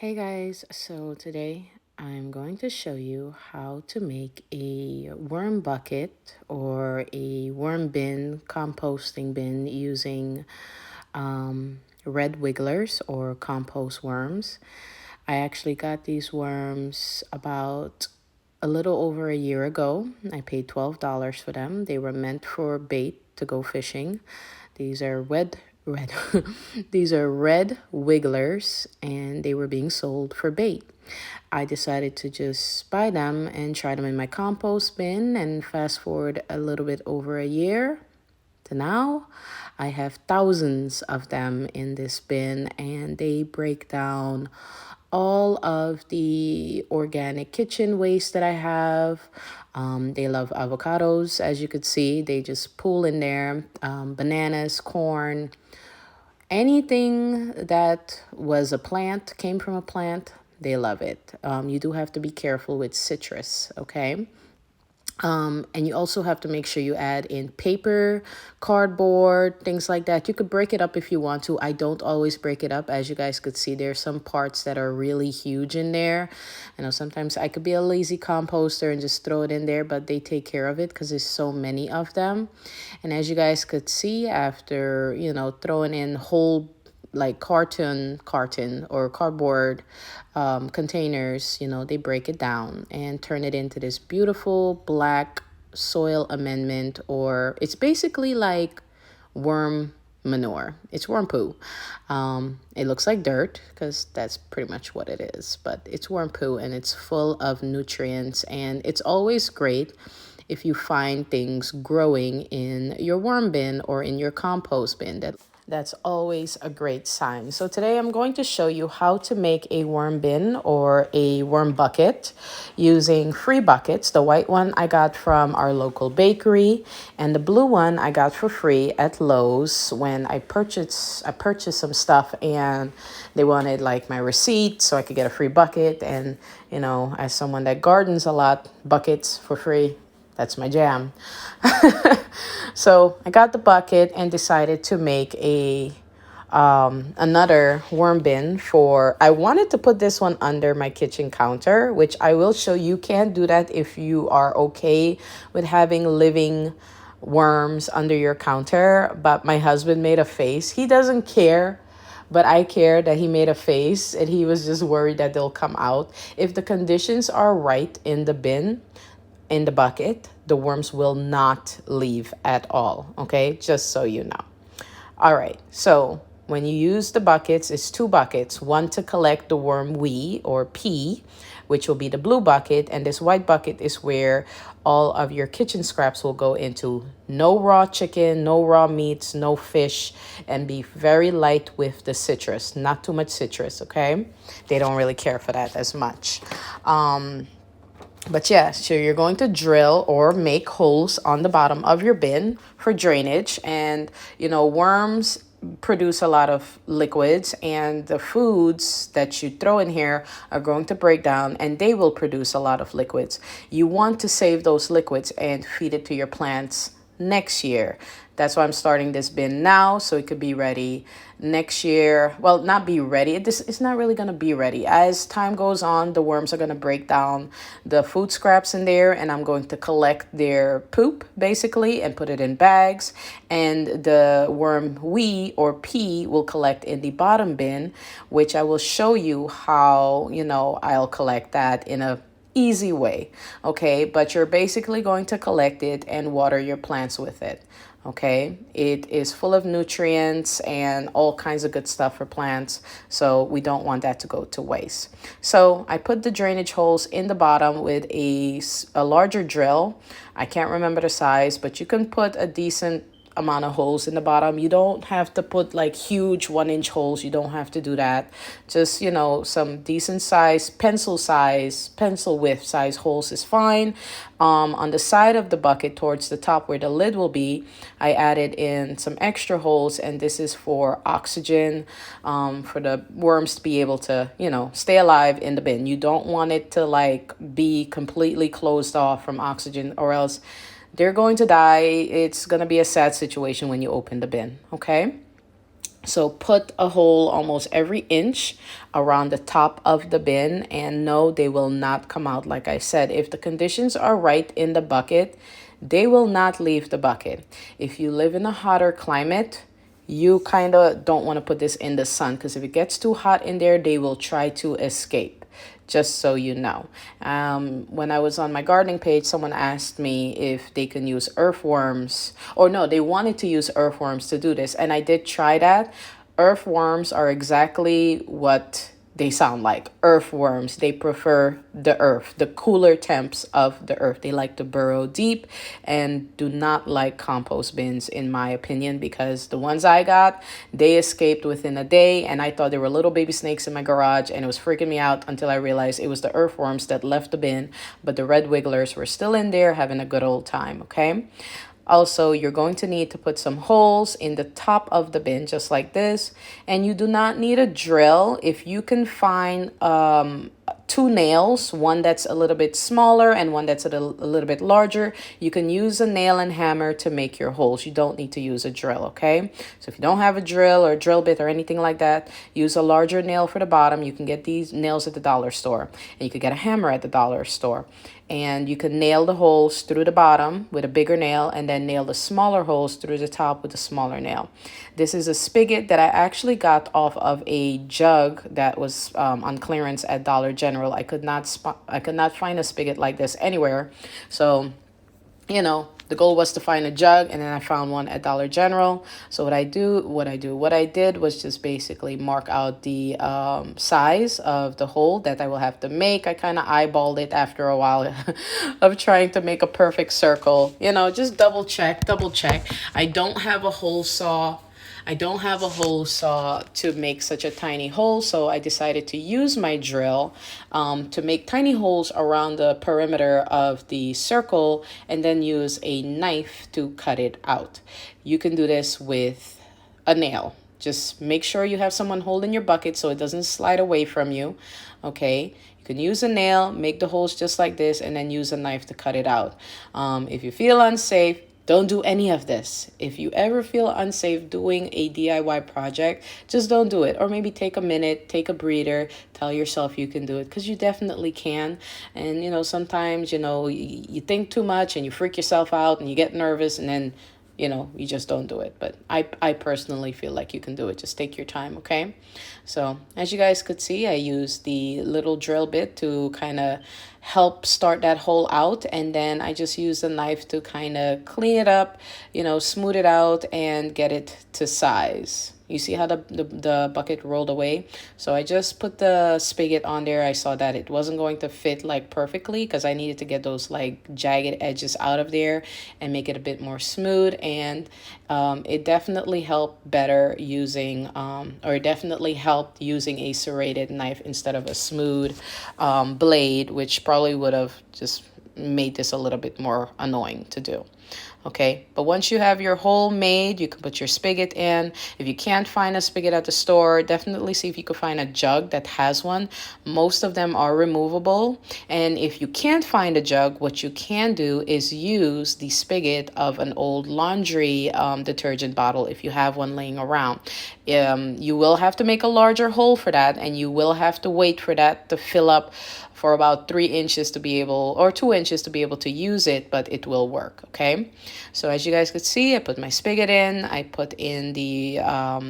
Hey guys, so today I'm going to show you how to make a worm bucket or a worm bin, composting bin using red wigglers or compost worms. I actually got these worms about a little over a year ago. I paid $12 for them. They were meant for bait to go fishing. These are red these are red wigglers and they were being sold for bait. I decided to just buy them and try them in my compost bin, and fast forward a little bit over a year to now, I have thousands of them in this bin, and they break down all of the organic kitchen waste that I have. They love avocados, as you could see. They just pool in there. Bananas, corn, anything that was a plant, came from a plant, they love it. You do have to be careful with citrus, okay? And you also have to make sure you add in paper, cardboard, things like that. You could break it up if you want to. I don't always break it up. As you guys could see, there's some parts that are really huge in there. I know sometimes I could be a lazy composter and just throw it in there, but they take care of it because there's so many of them. And as you guys could see, after, throwing in whole like carton or cardboard containers, they break it down and turn it into this beautiful black soil amendment, or it's basically like worm manure. It's worm poo. It looks like dirt because that's pretty much what it is, but it's worm poo and it's full of nutrients, and it's always great if you find things growing in your worm bin or in your compost bin. That's always a great sign. So today I'm going to show you how to make a worm bin or a worm bucket using free buckets. The white one I got from our local bakery, and the blue one I got for free at Lowe's when I purchased some stuff, and they wanted like my receipt so I could get a free bucket. And as someone that gardens a lot, buckets for free, that's my jam. So I got the bucket and decided to make another worm bin for, I wanted to put this one under my kitchen counter, which I will show you can't do that if you are okay with having living worms under your counter. But my husband made a face. He doesn't care, but I care that he made a face, and he was just worried that they'll come out. If the conditions are right in the bin, in the bucket, the worms will not leave at all, okay? Just so you know. All right, so when you use the buckets, it's two buckets, one to collect the worm wee or pee, which will be the blue bucket, and this white bucket is where all of your kitchen scraps will go into. No raw chicken, no raw meats, no fish, and be very light with the citrus, not too much citrus, okay? They don't really care for that as much. But yeah, so you're going to drill or make holes on the bottom of your bin for drainage. And, worms produce a lot of liquids, and the foods that you throw in here are going to break down and they will produce a lot of liquids. You want to save those liquids and feed it to your plants next year. That's why I'm starting this bin now, so it could be ready next year. Well, not be ready. It's not really going to be ready. As time goes on, the worms are going to break down the food scraps in there, and I'm going to collect their poop, basically, and put it in bags. And the worm wee or pee will collect in the bottom bin, which I will show you how, I'll collect that in a easy way, okay? But you're basically going to collect it and water your plants with it, okay? It is full of nutrients and all kinds of good stuff for plants, so we don't want that to go to waste. So I put the drainage holes in the bottom with a larger drill. I can't remember the size, but you can put a decent amount of holes in the bottom. You don't have to put like huge 1-inch holes. You don't have to do that. Just, some decent size, pencil width size holes is fine. On the side of the bucket towards the top where the lid will be, I added in some extra holes, and this is for oxygen, for the worms to be able to, stay alive in the bin. You don't want it to like be completely closed off from oxygen, or else they're going to die. It's going to be a sad situation when you open the bin, okay? So put a hole almost every inch around the top of the bin, and no, they will not come out. Like I said, if the conditions are right in the bucket, they will not leave the bucket. If you live in a hotter climate, you kind of don't want to put this in the sun, because if it gets too hot in there, they will try to escape. Just so you know. When I was on my gardening page, someone asked me if they can use earthworms, or no, they wanted to use earthworms to do this. And I did try that. Earthworms are exactly what they sound like, earthworms. They prefer the earth, the cooler temps of the earth. They like to burrow deep and do not like compost bins, in my opinion, because the ones I got, they escaped within a day, and I thought there were little baby snakes in my garage, and it was freaking me out until I realized it was the earthworms that left the bin, but the red wigglers were still in there having a good old time, okay? Also, you're going to need to put some holes in the top of the bin, just like this. And you do not need a drill. If you can find two nails, one that's a little bit smaller and one that's a little bit larger, you can use a nail and hammer to make your holes. You don't need to use a drill, okay? So if you don't have a drill or a drill bit or anything like that, use a larger nail for the bottom. You can get these nails at the dollar store, and you could get a hammer at the dollar store. And you can nail the holes through the bottom with a bigger nail, and then nail the smaller holes through the top with a smaller nail. This is a spigot that I actually got off of a jug that was on clearance at Dollar General. I could not find a spigot like this anywhere. So, you know, the goal was to find a jug, and then I found one at Dollar General. So what I did was just basically mark out the size of the hole that I will have to make. I kind of eyeballed it after a while of trying to make a perfect circle. You know, just double check. I don't have a hole saw. To make such a tiny hole, so I decided to use my drill to make tiny holes around the perimeter of the circle, and then use a knife to cut it out. You can do this with a nail. Just make sure you have someone holding your bucket so it doesn't slide away from you, okay? You can use a nail, make the holes just like this, and then use a knife to cut it out. If you feel unsafe, don't do any of this. If you ever feel unsafe doing a DIY project, just don't do it. Or maybe take a minute, take a breather, tell yourself you can do it, because you definitely can. And, you know, sometimes, you know, you think too much and you freak yourself out and you get nervous, and then, you know, you just don't do it. But I personally feel like you can do it. Just take your time, okay? So as you guys could see, I used the little drill bit to kind of help start that hole out, and then I just use a knife to kind of clean it up, you know, smooth it out and get it to size. You see how the bucket rolled away? So I just put the spigot on there. I saw that it wasn't going to fit like perfectly, because I needed to get those like jagged edges out of there and make it a bit more smooth. And it definitely helped better using, or it definitely helped using a serrated knife instead of a smooth blade, which probably would have just made this a little bit more annoying to do. Okay, but once you have your hole made, you can put your spigot in. If you can't find a spigot at the store, definitely see if you can find a jug that has one. Most of them are removable. And if you can't find a jug, what you can do is use the spigot of an old laundry detergent bottle if you have one laying around. You will have to make a larger hole for that, and you will have to wait for that to fill up for about 3 inches to be able, or 2 inches to be able to use it, but it will work, okay? So as you guys could see, I put my spigot in, I put in the, I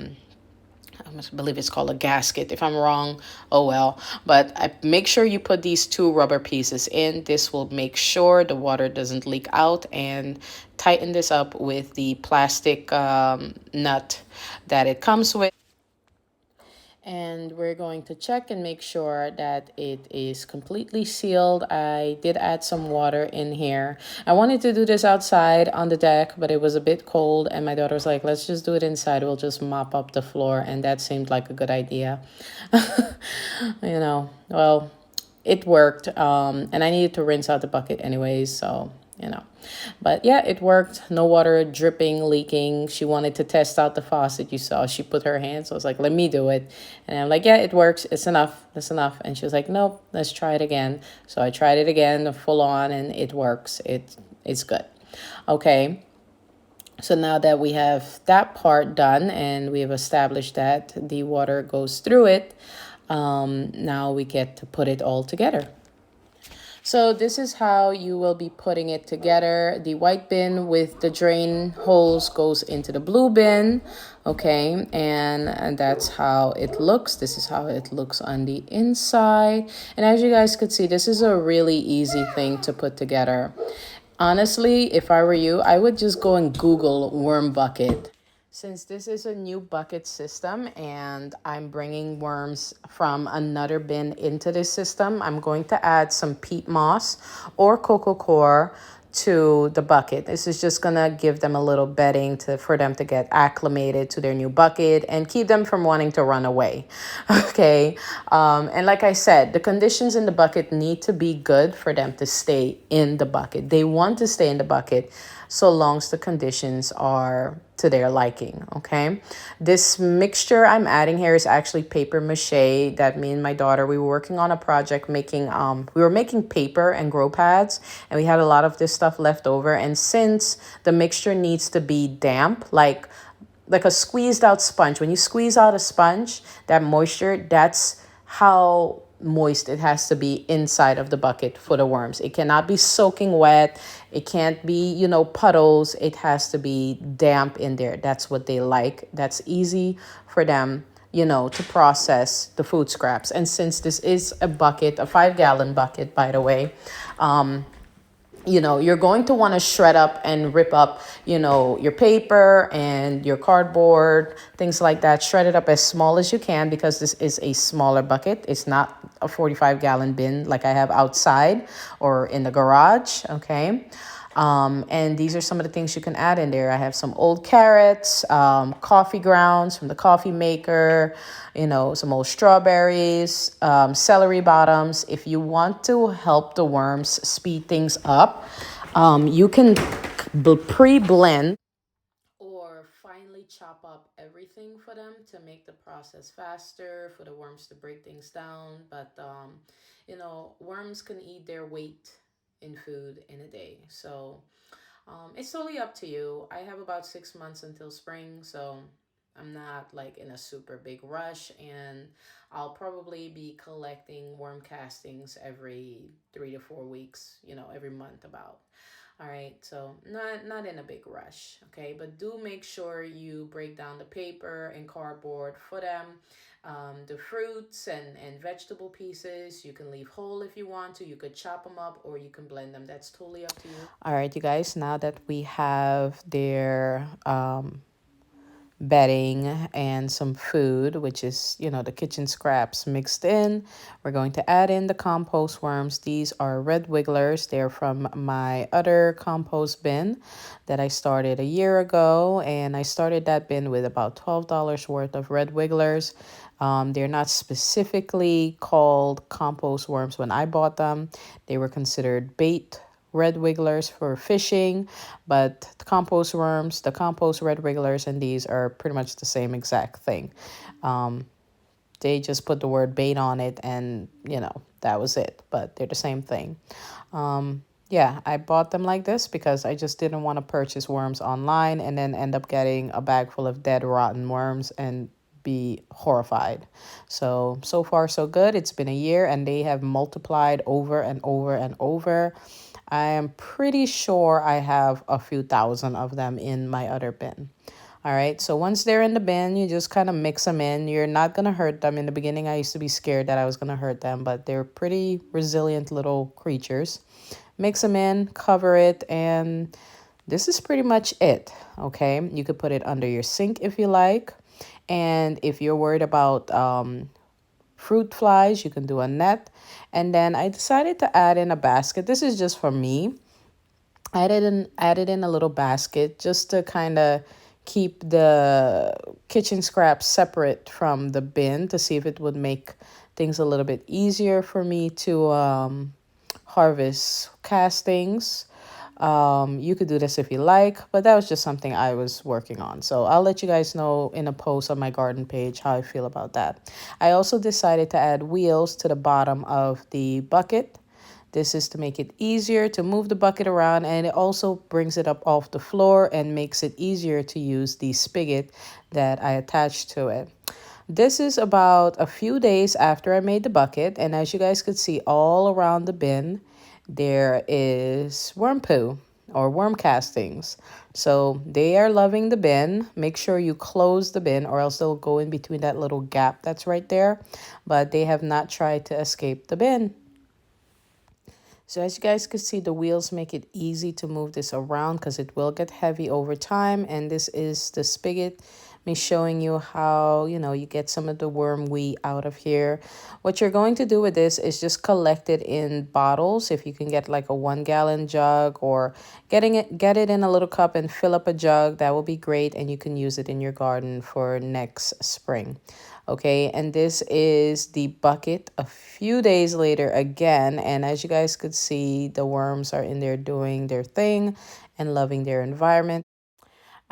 believe it's called a gasket. If I'm wrong, oh well. But make sure you put these 2 rubber pieces in. This will make sure the water doesn't leak out, and tighten this up with the plastic nut that it comes with. And we're going to check and make sure that it is completely sealed. I did add some water in here. I wanted to do this outside on the deck, but it was a bit cold, and my daughter was like, let's just do it inside. We'll just mop up the floor, and that seemed like a good idea. You know, well, it worked, and I needed to rinse out the bucket anyways, so you know. But yeah, it worked. No water dripping, leaking. She wanted to test out the faucet. You saw she put her hand, so I was like, let me do it. And I'm like, yeah, it works. It's enough. That's enough. And she was like, nope, let's try it again. So I tried it again, full on, and it works. It's good. Okay. So now that we have that part done and we have established that the water goes through it, now we get to put it all together. So this is how you will be putting it together. The white bin with the drain holes goes into the blue bin, okay? And that's how it looks. This is how it looks on the inside. And as you guys could see, this is a really easy thing to put together. Honestly, if I were you, I would just go and Google worm bucket. Since this is a new bucket system and I'm bringing worms from another bin into this system, I'm going to add some peat moss or coco coir to the bucket. This is just gonna give them a little bedding for them to get acclimated to their new bucket and keep them from wanting to run away. Okay. And like I said, the conditions in the bucket need to be good for them to stay in the bucket. They want to stay in the bucket so long as the conditions are to their liking, okay? This mixture I'm adding here is actually paper mache that me and my daughter, we were working on a project making, we were making paper and grow pads, and we had a lot of this stuff left over. And since the mixture needs to be damp, like a squeezed out sponge, when you squeeze out a sponge, that moisture, that's how moist it has to be inside of the bucket for the worms. It cannot be soaking wet. It can't be, puddles. It has to be damp in there. That's what they like. That's easy for them, to process the food scraps. And since this is a bucket, a 5-gallon bucket, by the way, you're going to want to shred up and rip up, your paper and your cardboard, things like that. Shred it up as small as you can because this is a smaller bucket. It's not a 45-gallon bin like I have outside or in the garage, okay? And these are some of the things you can add in there. I have some old carrots, coffee grounds from the coffee maker, some old strawberries, celery bottoms. If you want to help the worms speed things up, you can pre-blend or finely chop up everything for them to make the process faster, for the worms to break things down. But, worms can eat their weight in food in a day. So it's totally up to you. I have about 6 months until spring, so I'm not like in a super big rush, and I'll probably be collecting worm castings every 3 to 4 weeks, every month about. All right, so not in a big rush, okay? But do make sure you break down the paper and cardboard for them. The fruits and vegetable pieces, you can leave whole if you want to. You could chop them up or you can blend them. That's totally up to you. All right, you guys, now that we have their bedding and some food, which is, the kitchen scraps mixed in, we're going to add in the compost worms. These are red wigglers. They're from my other compost bin that I started a year ago, and I started that bin with about $12 worth of red wigglers. They're not specifically called compost worms when I bought them. They were considered bait red wigglers for fishing, but the compost worms, the compost red wigglers, and these are pretty much the same exact thing. They just put the word bait on it, and that was it, but they're the same thing. Yeah, I bought them like this because I just didn't want to purchase worms online and then end up getting a bag full of dead rotten worms and be horrified. So far so good. It's been a year and they have multiplied over and over and over. I am pretty sure I have a few thousand of them in my other bin. All right, so once they're in the bin, you just kind of mix them in. You're not going to hurt them. In the beginning, I used to be scared that I was going to hurt them, but they're pretty resilient little creatures. Mix them in, cover it, and this is pretty much it, okay? You could put it under your sink if you like. And if you're worried about fruit flies, you can do a net. And then I decided to add in a basket. This is just for me. I added in a little basket just to kind of keep the kitchen scraps separate from the bin to see if it would make things a little bit easier for me to harvest castings. You could do this if you like, but that was just something I was working on. So I'll let you guys know in a post on my garden page how I feel about that. I also decided to add wheels to the bottom of the bucket. This is to make it easier to move the bucket around, and it also brings it up off the floor and makes it easier to use the spigot that I attached to it. This is about a few days after I made the bucket, and as you guys could see all around the bin, there is worm poo or worm castings. So they are loving the bin. Make sure you close the bin or else they'll go in between that little gap that's right there. But they have not tried to escape the bin. So as you guys can see, the wheels make it easy to move this around because it will get heavy over time. And this is the spigot, me showing you how, you get some of the worm wee out of here. What you're going to do with this is just collect it in bottles. If you can get like a 1-gallon jug or get it in a little cup and fill up a jug, that will be great. And you can use it in your garden for next spring. Okay, and this is the bucket a few days later again. And as you guys could see, the worms are in there doing their thing and loving their environment.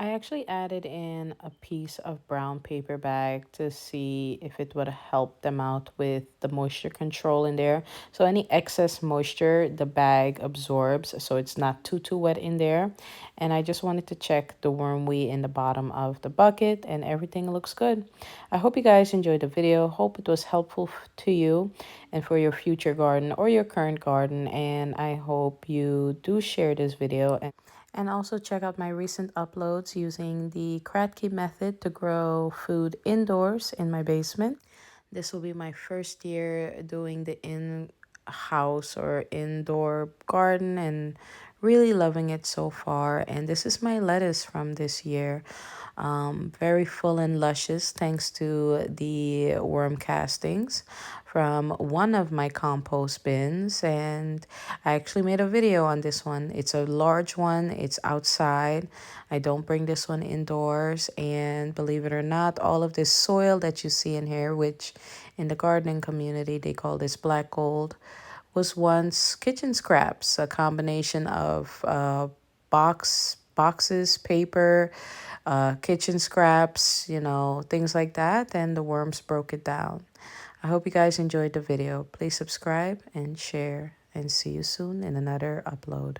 I actually added in a piece of brown paper bag to see if it would help them out with the moisture control in there. So any excess moisture, the bag absorbs, so it's not too wet in there. And I just wanted to check the worm wee in the bottom of the bucket, and everything looks good. I hope you guys enjoyed the video. Hope it was helpful to you and for your future garden or your current garden. And I hope you do share this video and also check out my recent uploads using the Kratky method to grow food indoors in my basement. This will be my first year doing the in-house or indoor garden and really loving it so far. And this is my lettuce from this year. Very full and luscious thanks to the worm castings from one of my compost bins. And I actually made a video on this one. It's a large one. It's outside. I don't bring this one indoors. And believe it or not, all of this soil that you see in here, which in the gardening community they call this black gold, was once kitchen scraps, a combination of boxes, paper, kitchen scraps, things like that. And the worms broke it down. I hope you guys enjoyed the video. Please subscribe and share, and see you soon in another upload.